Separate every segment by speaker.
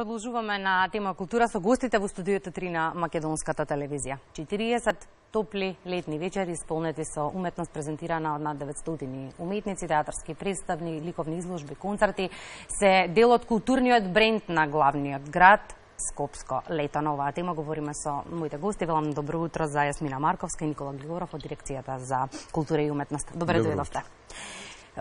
Speaker 1: Продолжуваме на тема култура со гостите во студиото 3 на Македонската телевизија. 40 топли летни вечери исполнети со уметност презентирана од над 900 уметници, театарски представни, ликовни изложби, концерти се дел од културниот бренд на главниот град Скопско лето. На оваа тема говориме со моите гости. Велам добро утро за Јасмина Марковска и Никола Глигоров од дирекцијата за култура и уметност. Добре дојдовте.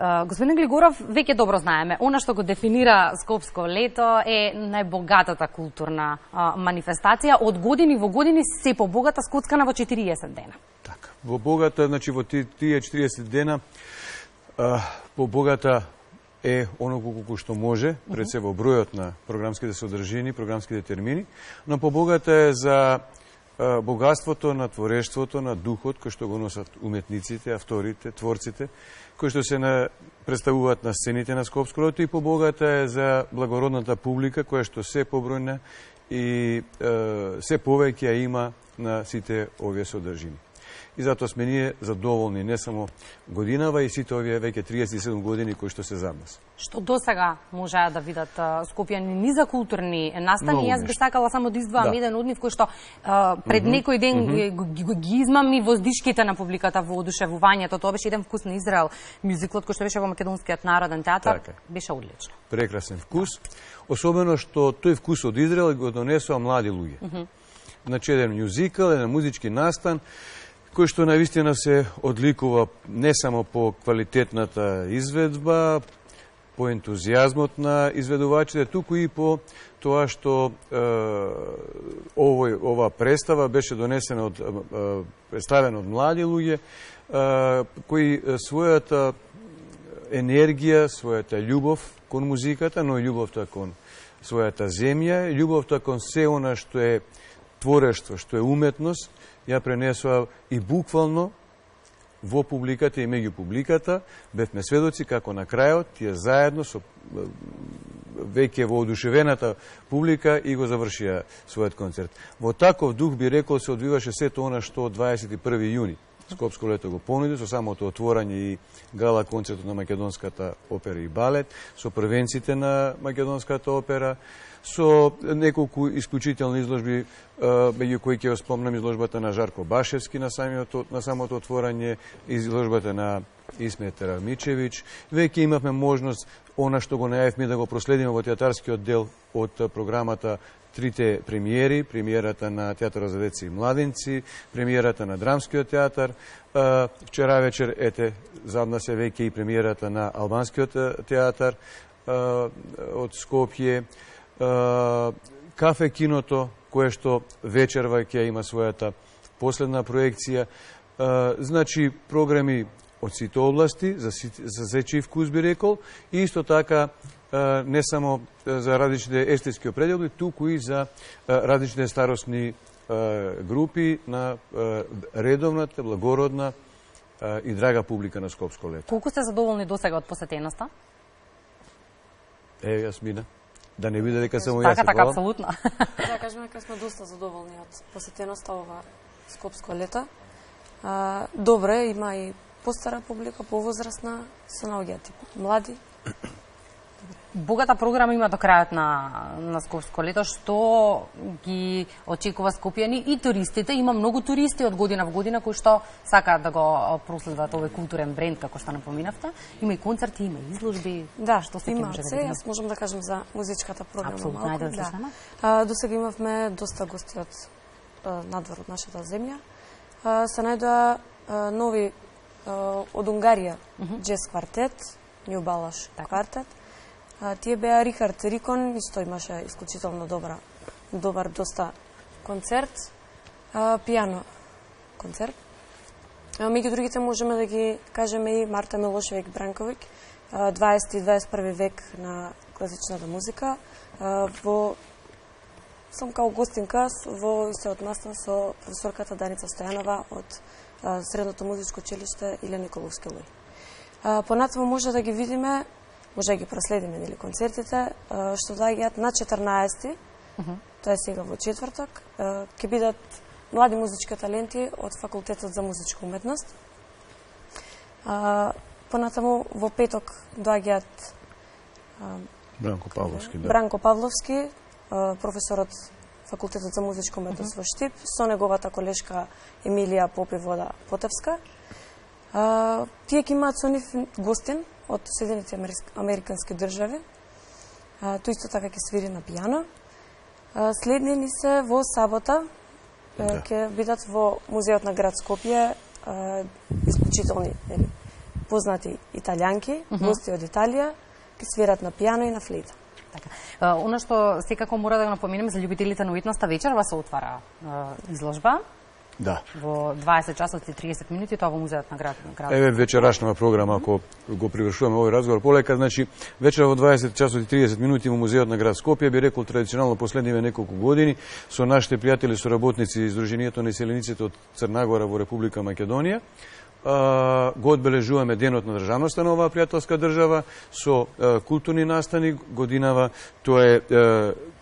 Speaker 1: Господин Глигоров, веќе добро знаеме, она што го дефинира Скопско лето е најбогатата културна манифестација, од години во години се побогата, скоцкана во 40 дена.
Speaker 2: Така, во богата, значи во тие 40 дена побогата е оноку колку што може, пред се во бројот на програмските содржини, програмските термини, но побогата е за богатството на творештвото, на духот кој што го носат уметниците, авторите, творците, кои што се представуваат на сцените на Скопско лето, и побогата е за благородната публика која што се побројна и се повеќе ја има на сите овие содржини. И затоа сме ние задоволни не само годинава и сите овие веќе 37 години кои што се за нас.
Speaker 1: Што досега можеа да видат скопјани ни за културни настани? Јас би сакала само да издвоам еден од нив кој што пред некој ден ги измами воздишките на публиката во одушевувањето. Тоа беше еден вкус на Израел. Мюзиклот кој што беше во Македонскиот народен театар беше одлично.
Speaker 2: Прекрасен вкус, особено што тој вкус од Израел го донесоа млади луѓе. Значи еден мюзикл, еден музички настан кој што наистина се одликува не само по квалитетната изведба, по ентузијазмот на изведувачите, туку и по тоа што ова представа беше донесена представена од млади луѓе, кои својата енергија, својата љубов кон музиката, но и љубовта кон својата земја, љубовта кон се она што е творештво, што е уметност, ја пренесува и буквално во публиката и меѓу публиката. Бевме сведоци како на крајот тие заедно со веќе во одушевената публика и го завршија својот концерт. Во таков дух би рекол се одвиваше сето она што од 21 јуни Скопско лето го понуди со самото отворање и гала концертот на Македонската опера и балет, со првенците на Македонската опера, со неколку исклучителни изложби, меѓу кои ќе спомнам изложбата на Жарко Башевски на самото отворање, изложбата на Исмет Рамичевич. Веќе имавме можност она што го најавивме да го проследиме во театарскиот дел од програмата трите премиери, премиерата на Театарот за деца и младенци, премиерата на Драмскиот театар, вчера вечер ете зад нас е веќе и премиерата на Албанскиот театар од Скопје, кафе киното кое што вечерва ќе има својата последна проекција, значи програми од сите области за зечи вкус би рекол, и исто така не само за различните естетски определби, туку и за различните старосни групи на редовната, благородна и драга публика на Скопско лето.
Speaker 1: Колку сте задоволни досега од посетеноста?
Speaker 2: Јасмина, да не биде дека само јас.
Speaker 1: Така, апсолутно.
Speaker 3: Да, кажеме дека сме доста задоволни од посетеноста ова Скопско лето. Добре, има и постара публика, повозрастна, се наоѓаат и млади.
Speaker 1: Богата програма има до крајот на Скопско лето. Што ги очекува скопјани и туристите? Има многу туристи од година во година кои што сакаат да го проследуваат овој културен бренд, како што напоминавте. Има и концерти, има и изложби.
Speaker 3: Да,
Speaker 1: што се
Speaker 3: има
Speaker 1: може
Speaker 3: се.
Speaker 1: да видиме?
Speaker 3: Јас можам да кажам за музичката програма.
Speaker 1: Апсолутно, ајде да слушаме.
Speaker 3: Досега имавме доста гости од надвор од нашата земја. Се најдоа нови од Унгарија, джез квартет, Нью Балаш квартет. Тие беа Рихард Рикон, исто имаше исклучително добар доста концерт, пијано концерт. Меѓу другите можеме да ги кажеме и Марта Милошевик Бранковик, 20 и 21 век на класичната музика. Сум као гостинка во истиот настан со професорката Даница Стојанова од Средното музичко училиште Илја Николовски Луј. Понатаму може да ги видиме, може да ги проследиме нели концертите што доаѓаат на 14-ти, тоа е сега во четврток, ќе бидат млади музички таленти од Факултетот за музичка уметност. Понатаму во петок доаѓаат
Speaker 2: Бранко Павловски, да.
Speaker 3: Бранко Павловски, професорот факултетот за музичко уметност во Штип, со неговата колешка Емилија Попивода Потевска. Тие ќе имаат со нив гостин од Соединените Американски држави. Тој исто така ќе свири на пијано. Следни ни се во сабота ќе бидат во музеот на град Скопје исклучителни познати италијанки, гости од Италија, ќе свират на пијано и на флейта.
Speaker 1: Така. Оно што секако мора да го напоменеме за љубителите на уметноста, вечерва се отвара изложба.
Speaker 2: Да.
Speaker 1: Во 20 часот и 30 минути, тоа во музеот на град.
Speaker 2: Еве вечерашнава програма, ако го привршуваме овој разговор полека, значи вечера во 20 часот и 30 минути во музеот на град Скопје, би рекол традиционално последниве неколку години со нашите пријатели, соработници и Сдруженијето на иселениците од Црна Гора во Република Македонија. Го одбележуваме денот на државноста на оваа пријателска држава со културни настани. Годинава тоа е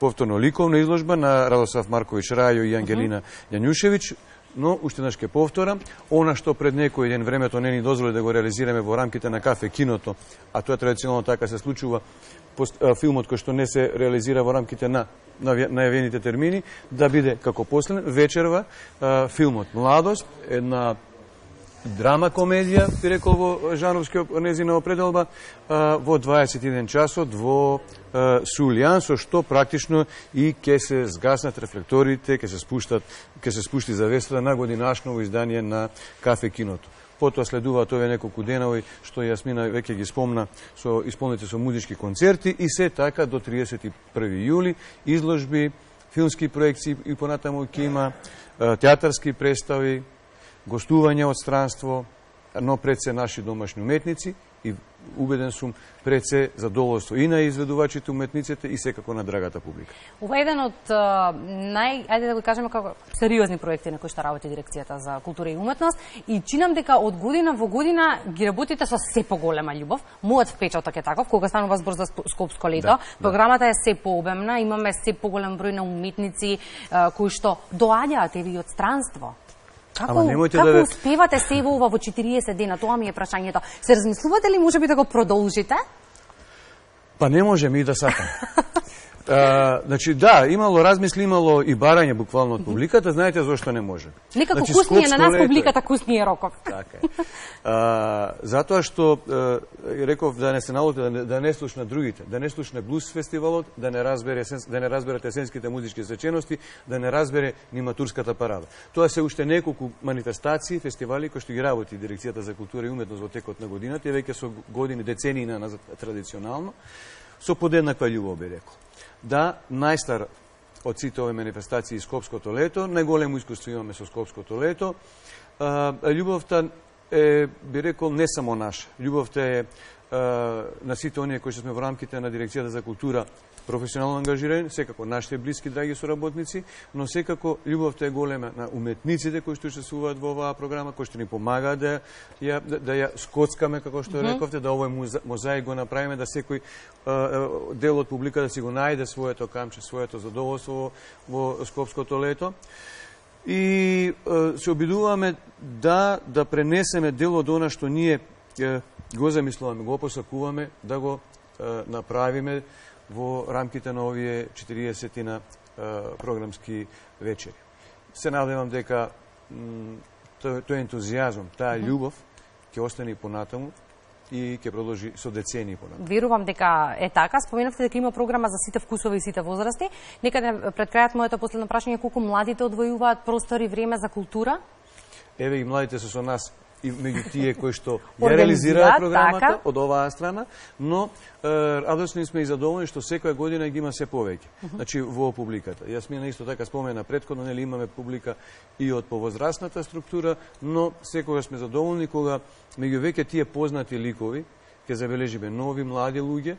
Speaker 2: повторно ликовна изложба на Радослав Марковиќ Рајо и Ангелина Јанјушевиќ. Но, уште наш ке повторам, она што пред некој ден времето не ни дозволи да го реализираме во рамките на кафе киното, а тоа традиционално така се случува, филмот кој што не се реализира во рамките на најавените термини, да биде како последен вечерва филмот Младост, една драма комедија, би рекол во жанровска незина определба, во 21 часот во Сулијан, со што практично и ќе се згаснат рефлекторите, ќе се спушти завесата на годинашново издание на кафе киното. Потоа следуваат овие неколку денови, што Јасмина веќе ги спомна, со исполнети со музички концерти и се така до 31 јули изложби, филмски проекции и понатаму ќе има театарски представи, гостување од странство, но пред се наши домашни уметници и убеден сум пред се задоволство и на изведувачите, уметниците и секако на драгата публика.
Speaker 1: Ова е еден од ајде да го кажеме како сериозни проекти на кои што работи Дирекцијата за култура и уметност и чинам дека од година во година ги работите со се поголема љубов. Мојот впечаток е таков, кога станува збор за Скопско лето, програмата е се пообемна, имаме се поголем број на уметници кои што доаѓаат еви од странство. Како успевате се ова во 40 дена? Тоа ми е прашањето. Се размислувате ли можеби да го продолжите?
Speaker 2: Па не можеме и да сакаме. Значи, да, имало размисли, имало и барање буквално од публиката, знаете зошто не може.
Speaker 1: Некако кусни е на нас публиката, кусни е роков.
Speaker 2: Така е. Затоа што реков да не се налуте, да не слушна другите, да не слушне блуз фестивалот, да не разбере есенските музички свечености, да не разбере ни матурската парада. Тоа се уште неколку манифестации, фестивали кои што ги работи Дирекцијата за култура и уметност во текот на годината, и веќе со години, децении назад традиционално, со подеднаква љубов би рекол. Да, најстар од сите овие манифестации Скопското лето, најголемо искуство имаме со Скопското лето. Љубовта е, би рекол, не само наша. Љубовта е на сите оние кои што сме во рамките на Дирекцијата за култура професионално ангажирани, секако нашите блиски, драги соработници, но секако љубовта е голема на уметниците кои што учествуваат во оваа програма, кои што ни помагаат да ја скоцкаме, како што рековте, да овој мозаик го направиме, да секој дел од публика да си го најде своето камче, своето задоволство во Скопското лето. И се обидуваме да пренесеме дел од она што ние го замислуваме, го посакуваме, да го направиме во рамките на овие 40 програмски вечери. Се надевам дека тој ентузијазм, таа љубов ќе остане и понатаму и ќе продолжи со децении понатаму.
Speaker 1: Верувам дека е така. Споменавте дека има програма за сите вкусови и сите возрасти. Некаде пред крајот моето последно прашање е колку младите одвојуваат простор и време за култура?
Speaker 2: Еве и младите се со нас и меѓу тие кои што ја реализираат програмата од оваа страна, но радосни сме и задоволни што секоја година ги има се повеќе. Значи во публиката. Јасмина исто така спомена претходно, нели имаме публика и од повозрастната структура, но секогаш сме задоволни кога меѓу веќе тие познати ликови ќе забележиме нови млади луѓе,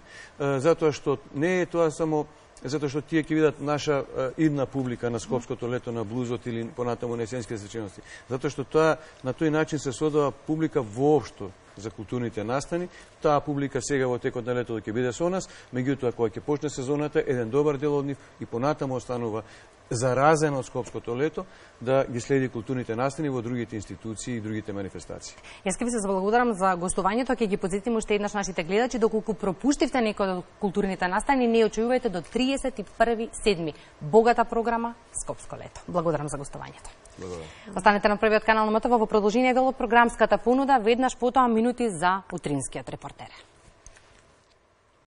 Speaker 2: затоа што не е тоа само затоа што тие ќе видат наша идна публика на Скопското лето на блузот или понатаму на есенските свечености. Затоа што тоа на тој начин се содава публика воопшто за културните настани. Таа публика сега во текот на летото ќе биде со нас, меѓутоа кога ќе почне сезоната, еден добар дел од нив и понатаму останува заразен од Скопското лето, да ги следи културните настани во другите институции и другите манифестации.
Speaker 1: Јас ќе ви се заблагодарам за гостувањето, ќе ги подсетим уште еднаш нашите гледачи, доколку пропуштивте некој од културните настани, не очувувајте до 31.7. Богата програма Скопско лето. Благодарам за гостувањето.
Speaker 2: Благодарам.
Speaker 1: Останете на првиот канал на МТВ во продолжение дел од програмската понуда, веднаш потоа минути за утринскиот репортер.